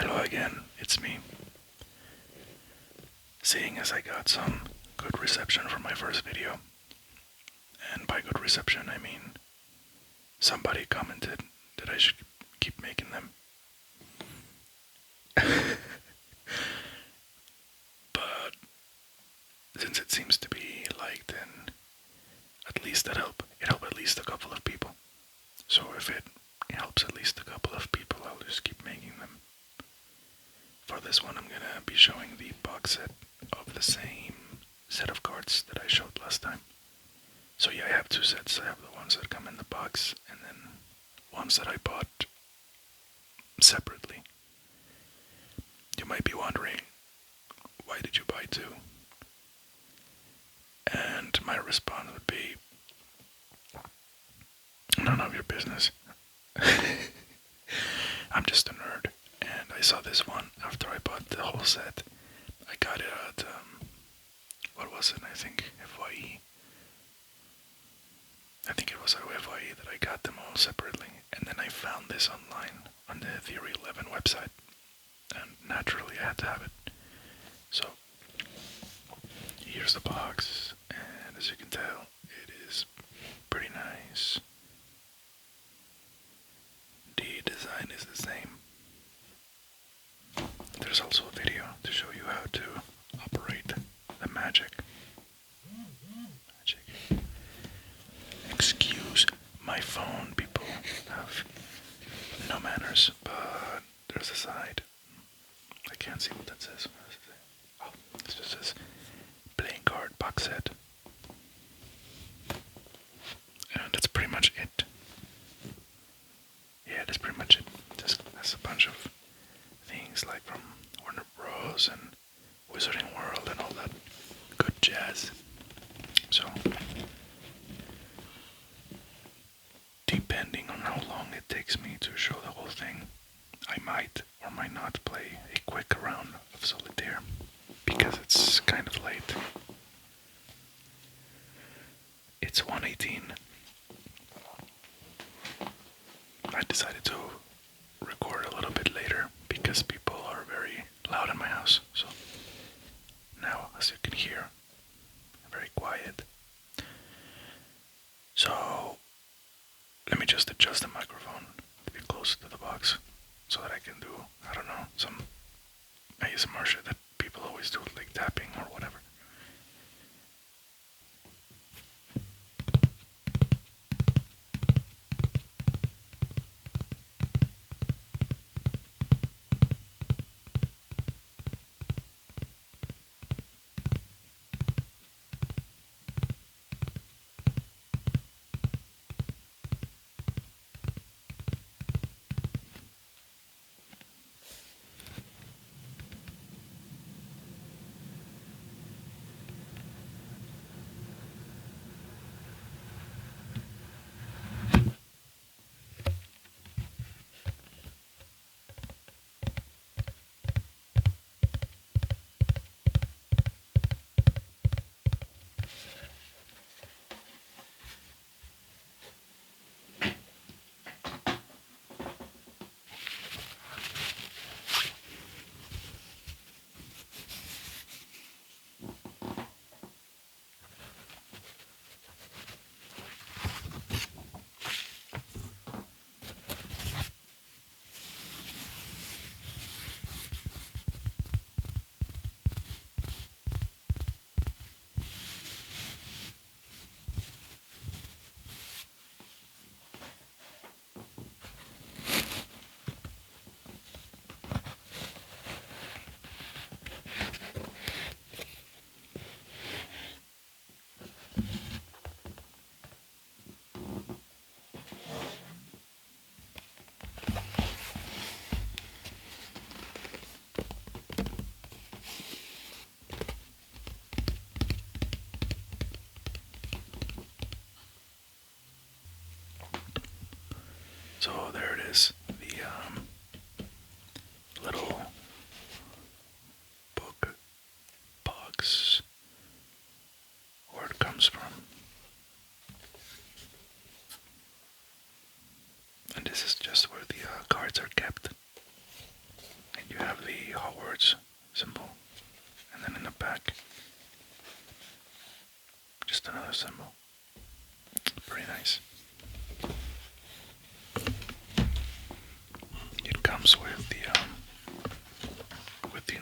Hello again, it's me. Seeing as I got some good reception from my first video, and by good reception I mean somebody commented that I should keep making them. But since it seems to be liked, then at least it help at least a couple of people. So if it helps at least a couple of people, I'll just keep making them. For this one, I'm gonna be showing the box set of the same set of cards that I showed last time. So yeah, I have two sets. I have the ones that come in the box, and then ones that I bought separately. You might be wondering, why did you buy two? And my response would be, none of your business. I'm just a nerd, and I saw this one after I bought the whole set. I got it at, what was it? I think FYE. I think it was at FYE that I got them all separately, and then I found this online on the Theory 11 website, and naturally I had to have it. So, here's the box, and as you can tell, it is pretty nice. The design is the same. There's also a video to show you how to operate the magic. Excuse my phone, people have no manners, but there's a side. I can't see what that says. What does it say? Oh, this just says playing card box set. And that's pretty much it. Yeah, that's pretty much it. Just has a bunch of things like from Warner Bros. And Wizarding World and all that good jazz. So, depending on how long it takes me to show the whole thing, I might or might not play a quick round of Solitaire, because it's kind of late. It's 1:18. I decided to record a little bit later because people are very loud in my house. So now, as you can hear, very quiet. So let me just adjust the microphone to be close to the box so that I can do, I don't know, some ASMR shit that people always do, like tapping or whatever.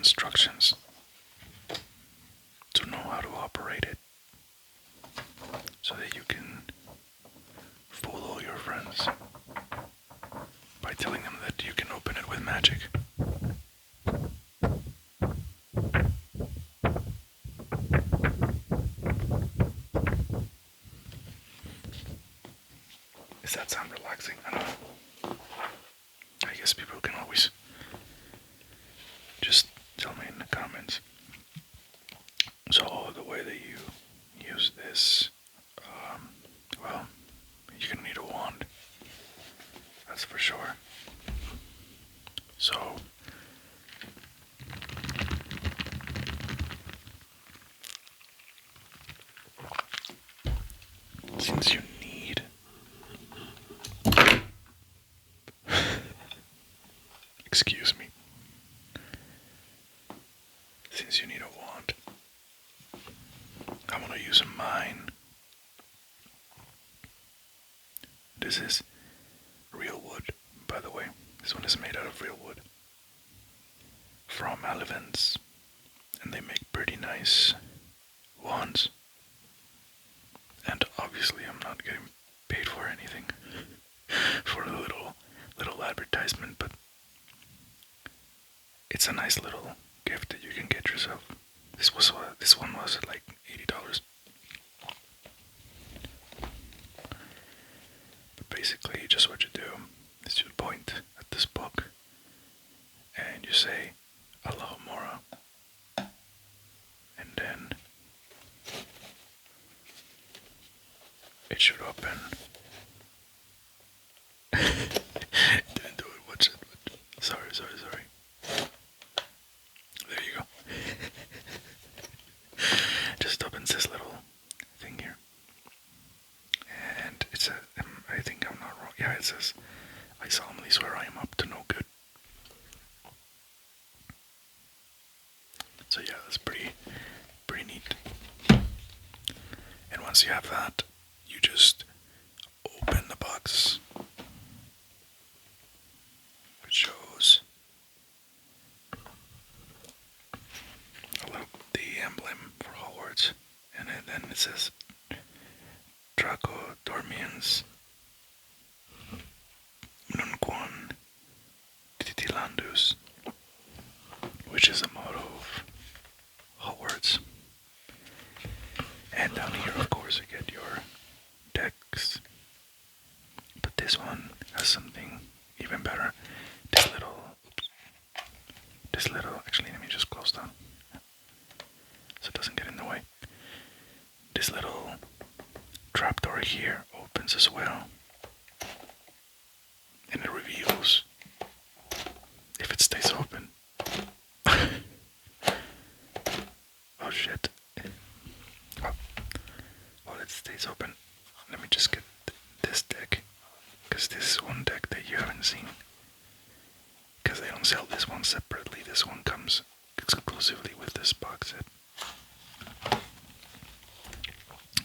instructions to know how to operate it so that you can fool all your friends by telling them that you can open it with magic. Does that sound relaxing? I don't know. I guess people can always just tell me in the comments. So the way that you use this, well, you're gonna need a wand. That's for sure. So since you need excuse me. Since you need a wand, I'm gonna use mine. This is real wood, by the way. This one is made out of real wood. From Alevins. And they make pretty nice wands. And obviously I'm not getting paid for anything for a little advertisement, but it's a nice little gift that you can get yourself. This one was like $80. But basically, just what you do is you point at this book and you say Allahumora, and then it should open. Didn't do it. Watch it. Sorry. There you go. Just opens this little thing here. And it's I think I'm not wrong. Yeah, it says, I solemnly swear I am up to no good. So yeah, that's pretty neat. And once you have that, you just open the box. It shows the emblem for Hogwarts, and then it says Draco Dormiens Nunquam Titilandus, which is a motto of Hogwarts. And down here, of course, you get your decks. But this one has something even better. Actually, let me just close down so it doesn't get in the way. This little trapdoor here opens as well, and it reveals if it stays open. Oh shit. While it stays open, let me just get this deck, because this is one deck that you haven't seen, because they don't sell this one separately. This one comes exclusively with this box set.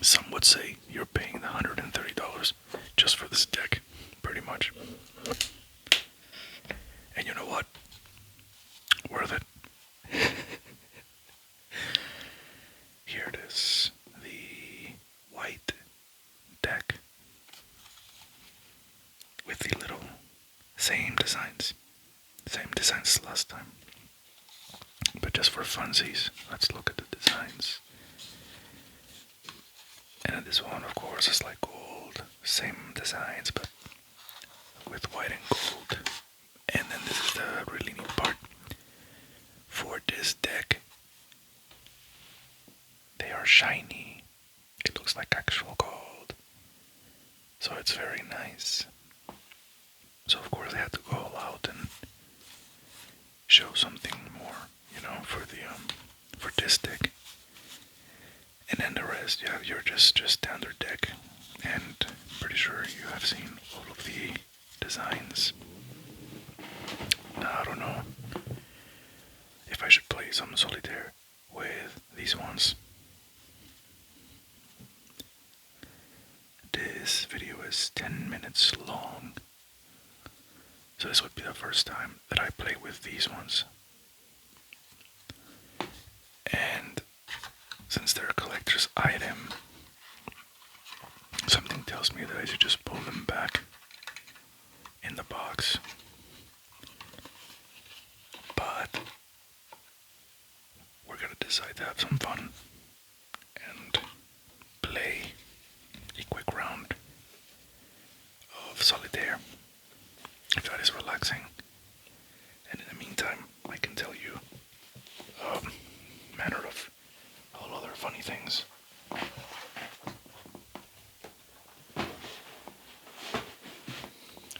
Some would say you're paying the $130 just for this deck, pretty much. And you know what? Worth it. Here it is, the white deck with the little same designs as last time. But just for funsies, let's look at the designs. And this one, of course, is like gold, same designs, but with white and gold. And then this is the really neat part. For this deck, they are shiny. It looks like actual gold. So it's very nice. So of course I had to go all out and show something more, for this deck. And then the rest, you have your just standard deck. And pretty sure you have seen all of the designs. Now, I don't know if I should play some Solitaire with these ones. This video is 10 minutes long. So this would be the first time that I play with these ones. collector's item, something tells me that I should just pull them back in the box. But we're gonna decide to have some fun and play a quick round of Solitaire, if that is relaxing. And in the meantime, I can tell you manner of all other funny things.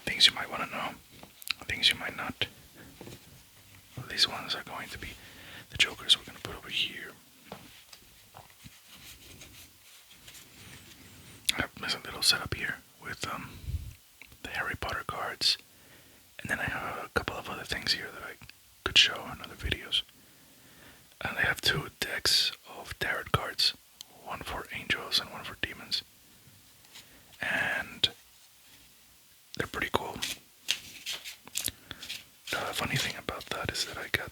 Things you might want to know, things you might not. These ones are going to be the jokers we're going to put over here. I have a little setup here with the Harry Potter cards, and then I have a couple of other things here that I could show in other videos. And I have two decks of tarot cards, one for angels and one for demons, and they're pretty cool. The funny thing about that is that I got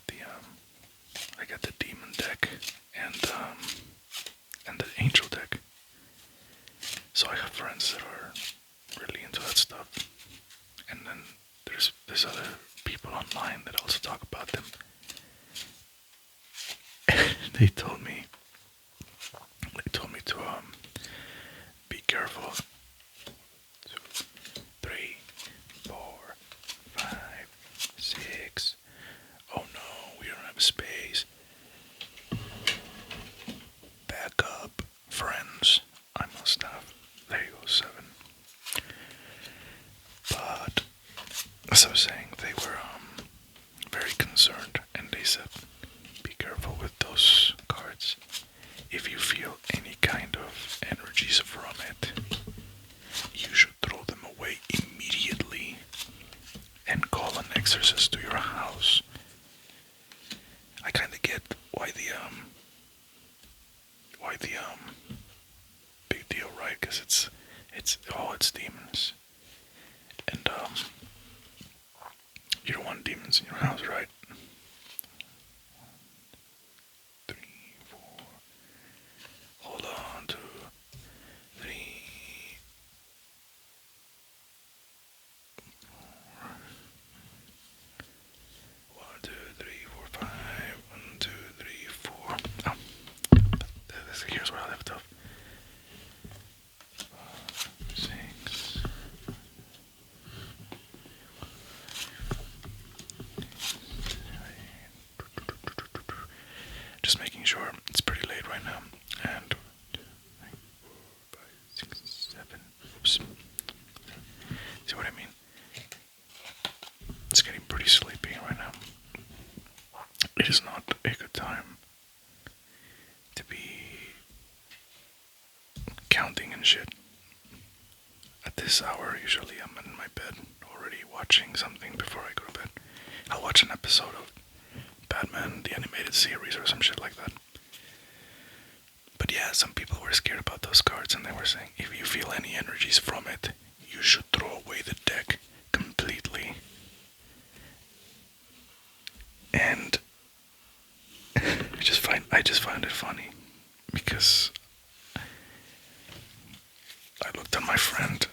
the demon deck and the angel deck. So I have friends that are really into that stuff, and then there's other people online that also talk about them. They told me to be careful. 2, 3, 4, 5, 6. Oh no, we don't have space. Back up, friends. I must have. There you go, 7. But as I was saying, they were very concerned, and they said, be careful with those cards. If you feel any kind of energies from it, you should throw them away immediately and call an exorcist to your house. I kind of get why the big deal, right? Because it's demons, and you don't want demons in your house, right? 3, 4. Hold on, 2, 3, 4. 1, 2, 3, 4, 5. 1, 2, 3, 4. Oh, here's where I left off. 6. Just making sure. It's pretty late right now. And 2, 3, 4, 5, 6, 7. Oops. See what I mean? It's getting pretty sleepy right now. It is not a good time to be counting and shit. At this hour, usually I'm in my bed already watching something before I go to bed. I'll watch an episode of Batman, the animated series, or some shit like that. But yeah, some people were scared about those cards, and they were saying, if you feel any energies from it, you should throw away the deck completely. And I just find it funny, because I looked at my friend,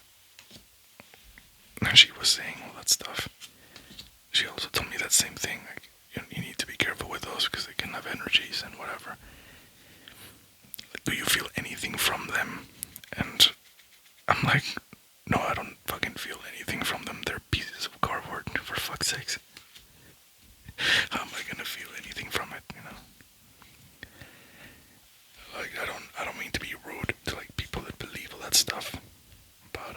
and she was saying all that stuff. She also told me that same thing, like, you need to be careful with those because they can have energies and whatever. Like, do you feel anything from them? And I'm like, no, I don't fucking feel anything from them. They're pieces of cardboard, for fuck's sakes. How am I gonna feel anything from it, you know? Like, I don't mean to be rude to like people that believe all that stuff, but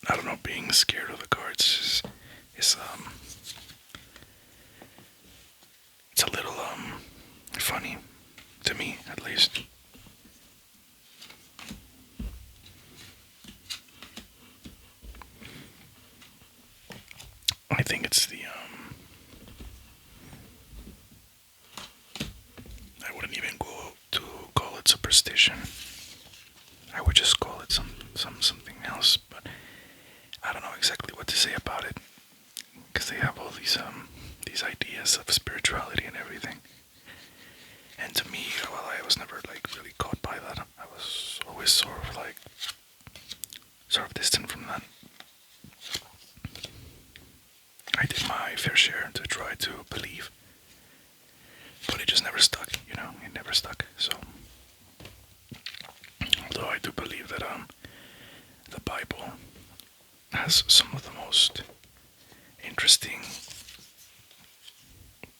I don't know, being scared of the cards is it's a little funny to me, at least. I think it's I wouldn't even go to call it superstition. I would just call it something else, but I don't know exactly what to say about it, because they have all these ideas of spirituality and everything. And to me, well, I was never like really caught by that. I was always sort of distant from that. I did my fair share to try to believe, but it just never stuck. It never stuck. So, although I do believe that the Bible has some of the most interesting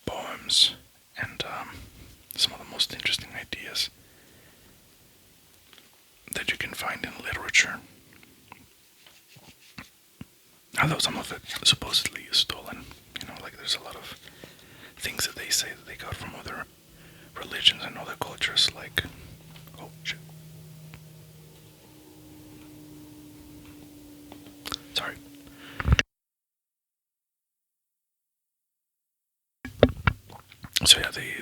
poems and some of the most interesting ideas that you can find in literature. Although some of it supposedly is stolen, like there's a lot of things that they say that they got from other religions and other cultures, like, oh shit, sorry. So yeah, they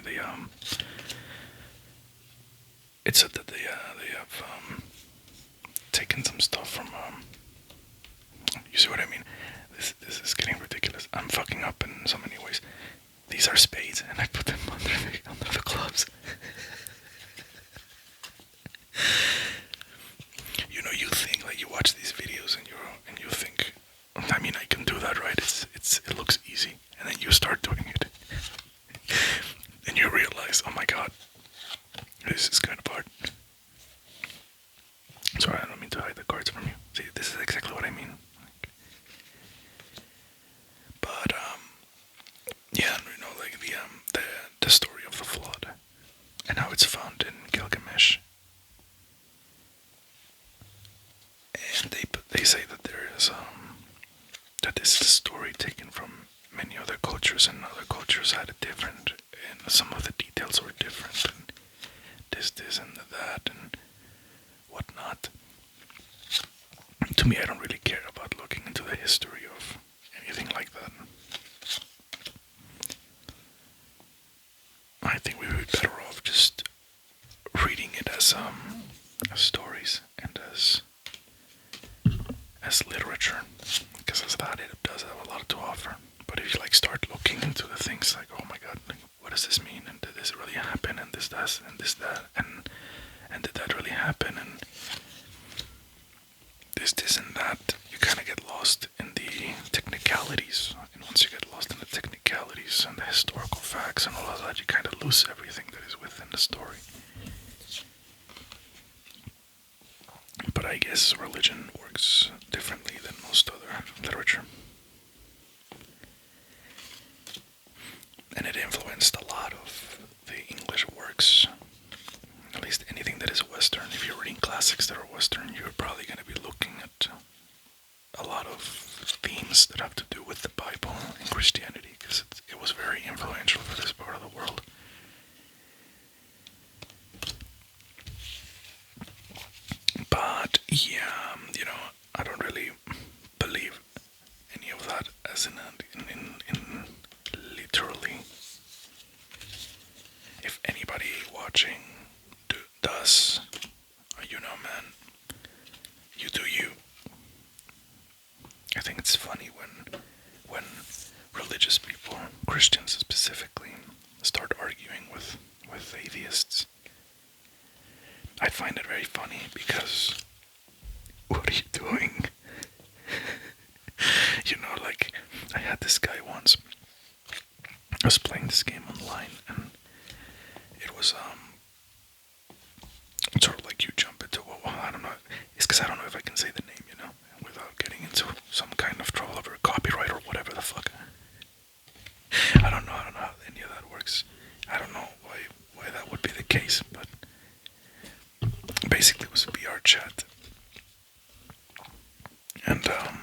it said that they have taken some stuff from you see what I mean? This is getting ridiculous. I'm fucking up in so many ways. These are spades, and I put them under the gloves. You think like you watch these videos and you think, I mean, I can do that, right? It looks easy, and then you start doing it, and you realize, oh my god, this is kind of hard. Sorry, I don't mean to hide the cards from you. See, this is exactly what I mean. But yeah, like the story of the flood and how it's found in Gilgamesh, and they say that there is that this is a story taken from many other cultures, and other cultures had it different, and some of the details were different, and this and that and whatnot. To me, I don't really care about looking into the history of anything like that. I think we would be better off just reading it as stories and as literature, because as that it does have a lot to offer. But if you like start looking into the things like, oh my god, like, what does this mean? And did this really happen? And this that, and did that really happen? And this and that, you kind of get lost in the technicalities. And once you get lost in the technicalities and the historical facts and all of that, you kind of lose everything that is within the story. But I guess religion works differently than most other literature. And it influenced a lot of the English works. At least anything that is Western. If you're reading classics that are Western, you're probably going to be looking at a lot of themes that have to do with the Bible and Christianity, because it was very influential for this part of the world. But yeah, I don't really believe any of that as in literally. If anybody watching does, man, you do you. I think it's funny when religious people, Christians specifically, start arguing with atheists. I find it very funny because, what are you doing? Like, I had this guy once. I was playing this game online, and it was sort of like you jump into, well, I don't know. It's because I don't know if I can say the name, without getting into some kind of trouble over copyright or whatever the fuck. I don't know how any of that works. I don't know why that would be the case, but basically it was a BR chat. And I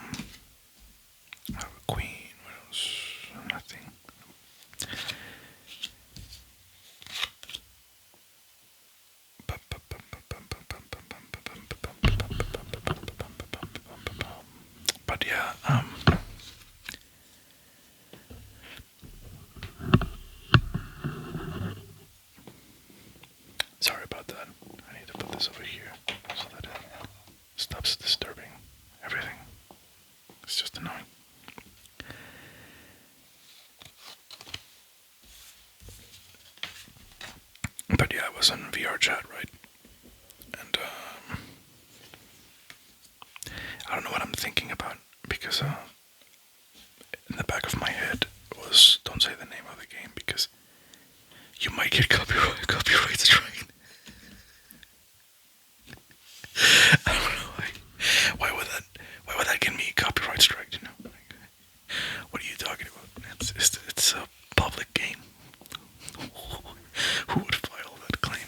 have a queen, what else? Nothing. But yeah, was on VR chat, right? And I don't know what I'm thinking about because in the back of my head was don't say the name of the game because you might get copyright strike. I don't know why would that get me copyright strike? You know, like, what are you talking about? It's a public game. Who would file that claim?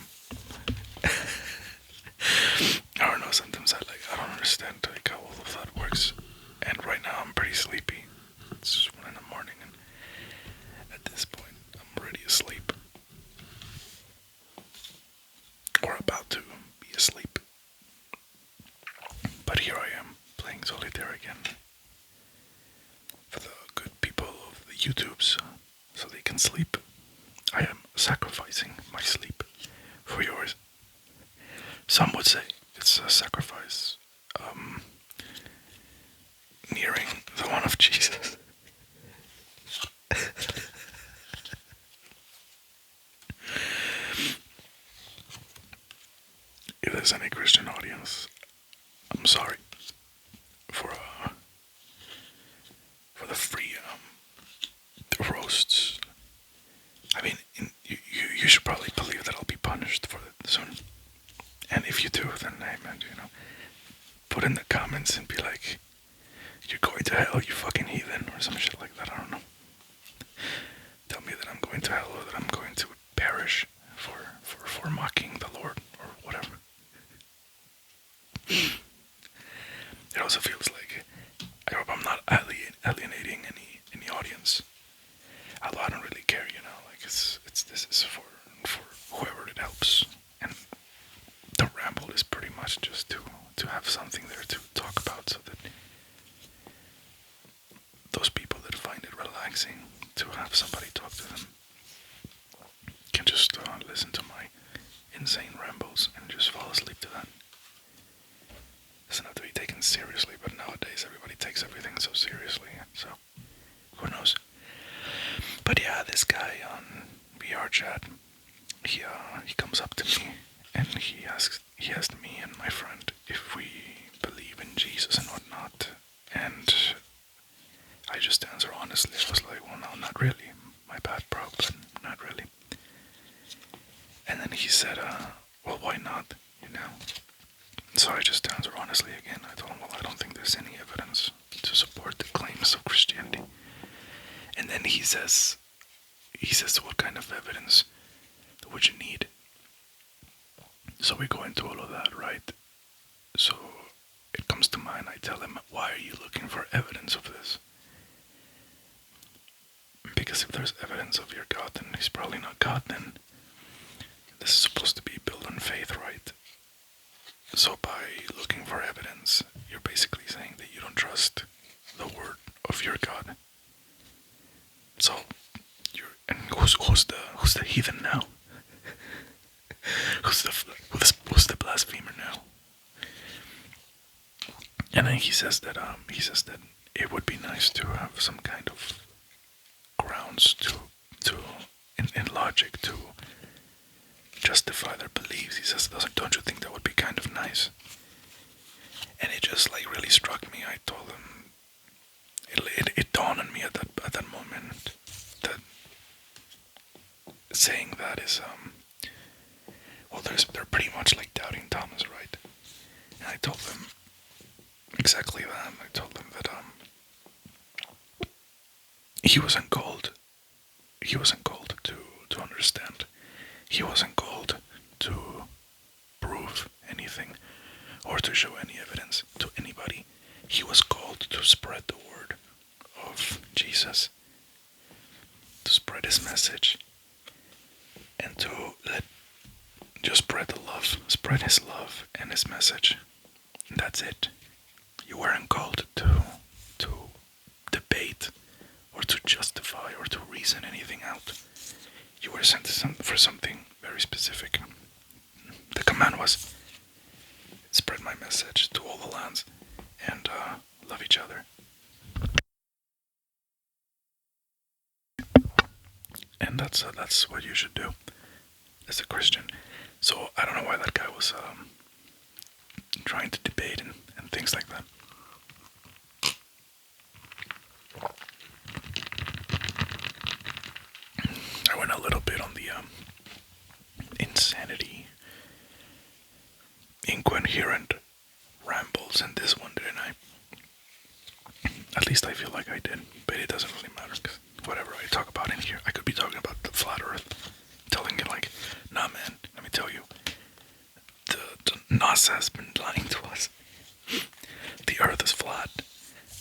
I don't know. Sometimes I don't understand like how all of that works. And right now I'm pretty sleepy. It's 1 in the morning, and at this point I'm already asleep, or about to be asleep. But here I am playing Solitaire again for the good people of the YouTubes, so they can sleep. I am sacrificing my sleep for yours. Some would say it's a sacrifice nearing the one of Jesus. If there's any Christian audience, I'm sorry for the free roasts. I mean, you should probably believe that I'll be punished for it soon. And if you do, then hey man, put in the comments and be like, "You're going to hell, you fucking heathen," or some shit like that. I don't know. Tell me that I'm going to hell or that I'm going to perish for mocking the Lord or whatever. It also feels like I hope I'm not alienating any audience. Although I don't really care, like this is for whoever it helps. And the ramble is pretty much just to have something there to talk about, so that those people that find it relaxing to have somebody talk to them can just listen to my insane rambles and just fall asleep to that. Doesn't have to be taken seriously, but nowadays everybody takes everything so seriously, so who knows. But yeah, this guy on VR chat, he comes up to me and he asked me and my friend if we believe in Jesus and whatnot, and I just answer honestly. I was like, well, no, not really. My bad, bro, but not really. And then he said, well, why not? So I just answer honestly again. I told him, well, I don't think there's any evidence to support the claims of Christianity. And then he says, what kind of evidence would you need? So we go into all of that, right? So it comes to mind. I tell him, why are you looking for evidence of this? Because if there's evidence of your God, then he's probably not God. Then this is supposed to be built on faith, right? So by looking for evidence, you're basically saying that you don't trust the word of your God. So who's the heathen now? who's the blasphemer now? And then he says that it would be nice to have some kind of grounds to in logic to justify their beliefs. He says, don't you think that would be kind of nice? And it just like really struck me. I told him, it dawned on me at that moment that saying that is well, they're pretty much like doubting Thomas, right? And I told them exactly that. I told them that he wasn't called to understand. He wasn't called to prove anything or to show any evidence to anybody. He was called to spread the word of Jesus, to spread his message, and to just spread the love, spread his love and his message. And that's it. You weren't called to debate or to justify or to reason anything out. You were sent for something very specific. The command was, spread my message to all the lands and love each other. And that's what you should do as a Christian. So I don't know why that guy was trying to debate and things like that. I went a little bit on the insanity, incoherent rambles in this one, didn't I? At least I feel like I did, but it doesn't really matter because whatever I talk about in here, I could be talking about the flat Earth, telling it like, nah, man, let me tell you, the NASA has been lying to us. The Earth is flat,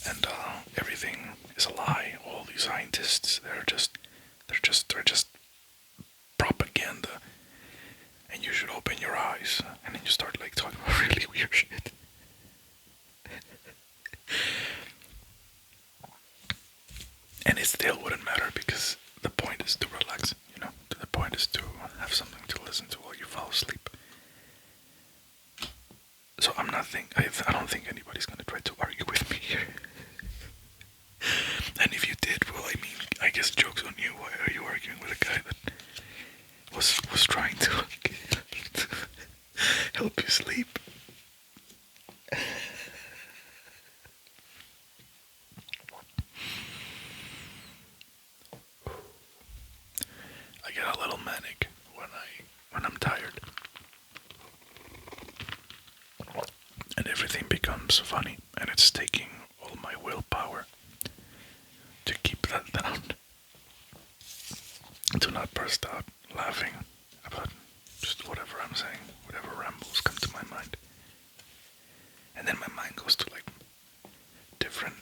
and everything is a lie. All these scientists, they're just propaganda, and you should open your eyes. And then you start like talking about really weird shit. And it still wouldn't matter because the point is to relax, you know? The point is to have something to listen to while you fall asleep. So I'm not I don't think anybody's gonna try to argue with me here. And if you did, well, I mean, I guess joke's on you. Why are you arguing with a guy that was trying to help you sleep? I get a little manic when I'm tired, and everything becomes funny, and it's taking all my willpower to keep that down, to not burst out laughing about just whatever I'm saying, whatever rambles come to my mind, and then my mind goes to like different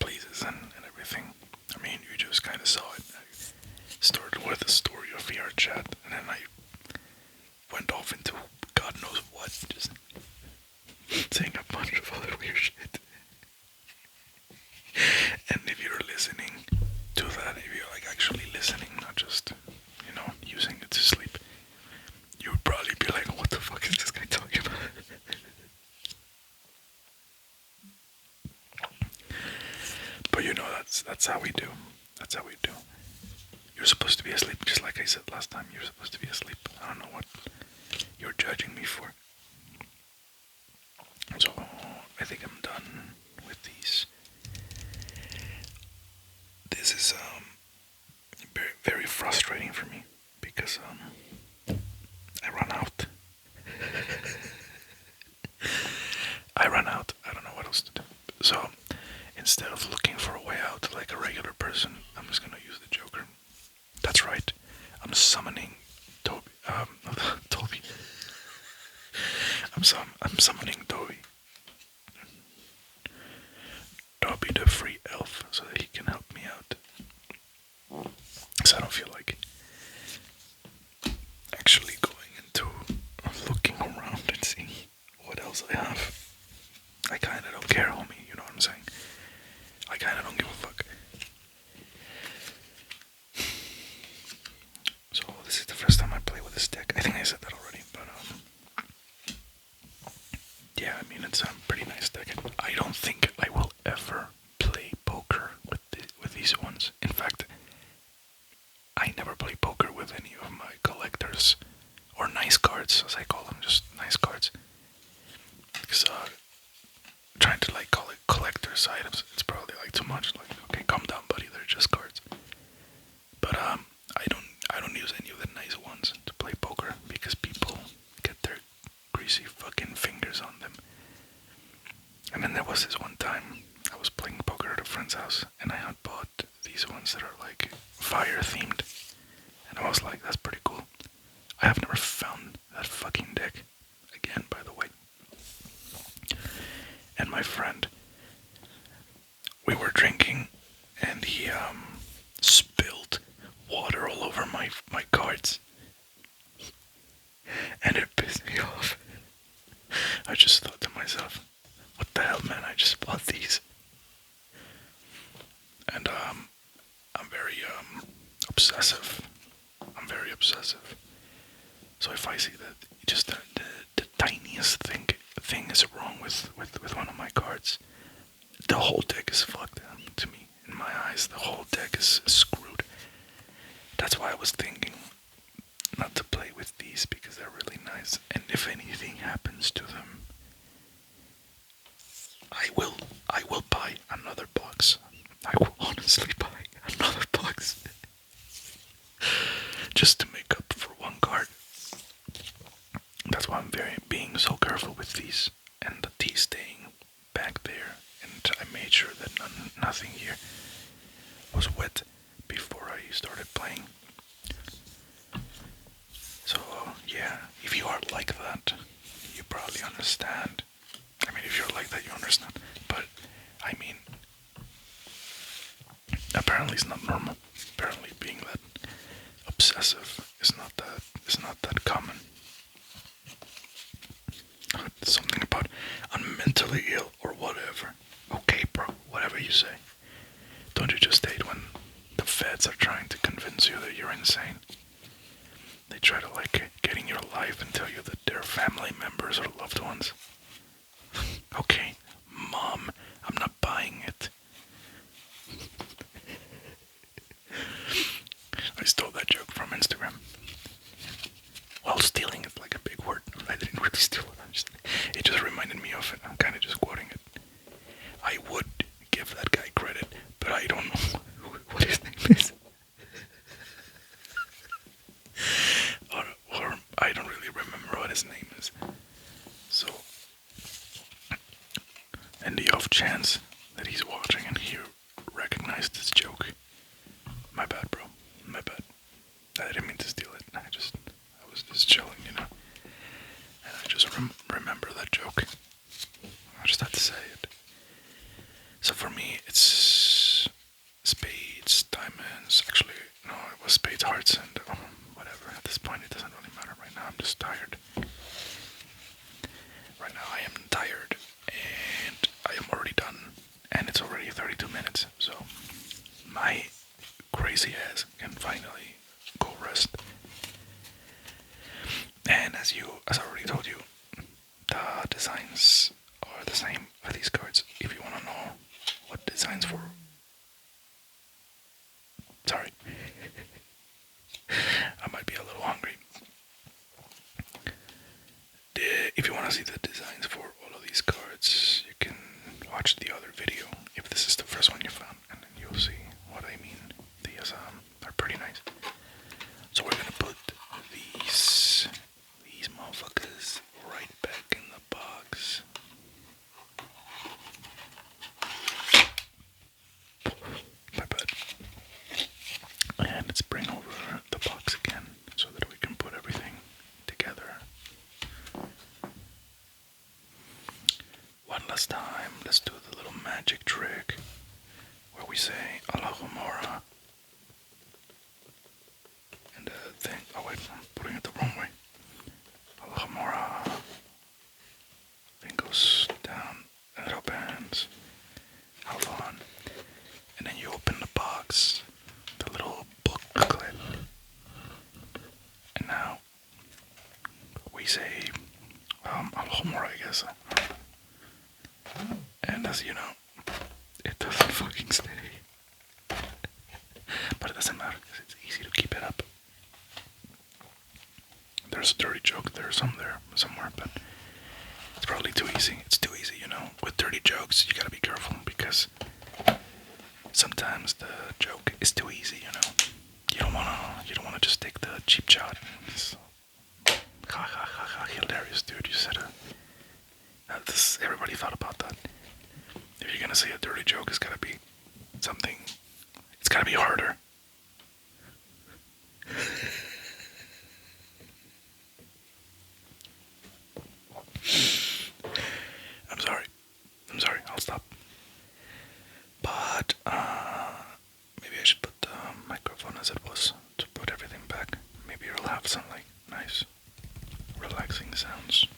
places and everything. I mean, you just kind of saw it. I started with the story of VR chat, and then I went off into God knows what, just saying a bunch of other weird shit. And if you're listening to that, if you're like actually listening, not just, using it to sleep, you would probably be like, what the fuck is this guy talking about? But that's how we do. That's how we do. You're supposed to be asleep, just like I said last time. You're supposed to be asleep. I don't know what you're judging me for. So I think I'm done with these. This is very, very frustrating for me because I run out. I run out. I don't know what else to do. So instead of looking for a way out like a regular person, I'm just gonna use the Joker. That's right. I'm summoning Toby. Toby. I'm summoning Toby. Toby the free elf, so that he can help me out. Because I don't feel like actually going into looking around and seeing what else I have. I kinda don't care, homie, you know what I'm saying? I kinda don't give a fuck. So this is the first time I play with this deck. I think I said that already, but yeah, I mean it's a pretty nice deck. I don't think I will ever play poker with these ones. In fact, I never play poker with any of my collectors or nice cards, as I call them, just nice cards. Because trying to like call it collector's items, it's probably like too much. Like, okay, calm down, buddy. They're just cards. But I don't use any of the nice ones to play poker because people get their greasy fucking fingers on them. And then there was this one time I was playing poker at a friend's house, and I had bought these ones that are like fire themed, and I was like, that's pretty cool. I have never found that fucking deck again, by the way. And my friend, we were drinking, and he spilled water all over my cards, and it pissed me off. I just thought to myself, what the hell, man, I just bought these. And I'm very obsessive. I'm very obsessive. So if I see that just the tiniest thing is wrong with one of my cards, the whole deck is fucked to me. In my eyes, the whole deck is screwed. That's why I was thinking not to play play with these because they're really nice. And if anything happens to them, I will buy another box. I will honestly buy another box. Just to make up for one card. That's why I'm being so careful with these. And the tea staying back there. And I made sure that nothing here was wet before I started playing. So, yeah, if you are like that, you probably understand. I mean, if you're like that, you understand. But, I mean, apparently it's not normal. Apparently being that obsessive is not that common. Something about I'm mentally ill or whatever. Okay, bro, whatever you say. Don't you just hate when the feds are trying to convince you that you're insane? They try to get in your life and tell you that they're family members or loved ones. Okay, Mom, I'm not buying it. I stole that joke from Instagram. Well, stealing is like a big word. I didn't really steal it. It just reminded me of it. I'm kind of just quoting it. I would give that guy credit, but I don't know what his name is. or I don't really remember what his name is. So, in the off chance that he's watching and he recognized this joke, my bad, bro. My bad. I didn't mean to steal it. I was just chilling, you know. And I just remember that joke. I just had to say it. So for me, it's spades, diamonds. Actually, no, it was spades, hearts, and whatever. At this point, it doesn't really matter right now. I'm just tired. Right now, I am tired, and I am already done. And it's already 32 minutes, so my crazy ass can finally go rest. And as I already told you, the designs are the same for these cards. If you want to know what designs for, sorry, I might be a little hungry. If you want to see the designs for all of these cards, you can watch the other video if this is the first one you found, and then you'll see what I mean. These are pretty nice. So we're gonna put these motherfuckers right back in the box. My bad. And let's bring over the box again so that we can put everything together. One last time, let's do the little magic trick where we say Alahomora. And the thing, oh wait, I'm putting it the wrong way. Alahomora. Thing goes down and it opens. Hold on. And then you open the box, the little booklet. And now we say Alahomora, I guess. And as you know, it doesn't fucking stay. But it doesn't matter because it's easy to keep it up. There's a dirty joke there somewhere, but it's probably too easy. It's too easy, you know. With dirty jokes, you gotta be careful because sometimes the joke is too easy, you know. You don't wanna just take the cheap shot. It's ha ha ha ha, hilarious, dude. You said it. Everybody thought about that. If you're gonna say a dirty joke, it's gotta be something. It's gotta be harder. I'm sorry. I'll stop. But maybe I should put the microphone as it was to put everything back. Maybe it'll have some nice, relaxing sounds.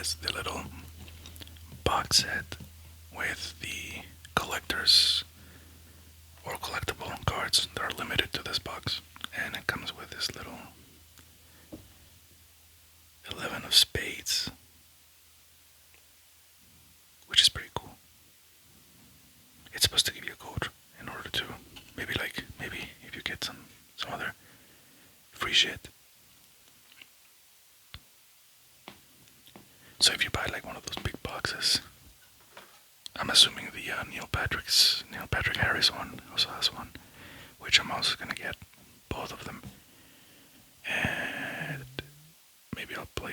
is the little box set with the collectors or collectible cards that are limited to this box. And it comes with this little 11 of spades, which is pretty cool. It's supposed to give you a code in order to maybe if you get some other free shit. So if you buy like one of those big boxes, I'm assuming the Neil Patrick Harris one also has one, which I'm also gonna get both of them, and maybe I'll play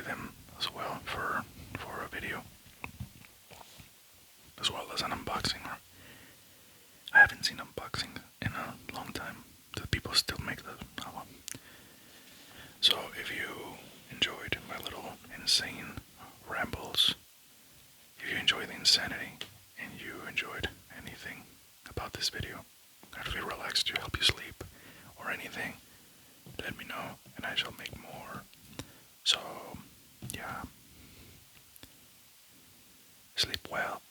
them as well for a video, as well as an unboxing. I haven't seen unboxing in a long time. Do people still make those? Oh well. So if you enjoyed my little insane rambles, if you enjoy the insanity, and you enjoyed anything about this video, or if it relaxed you, help you sleep, or anything, let me know, and I shall make more. So, yeah. Sleep well.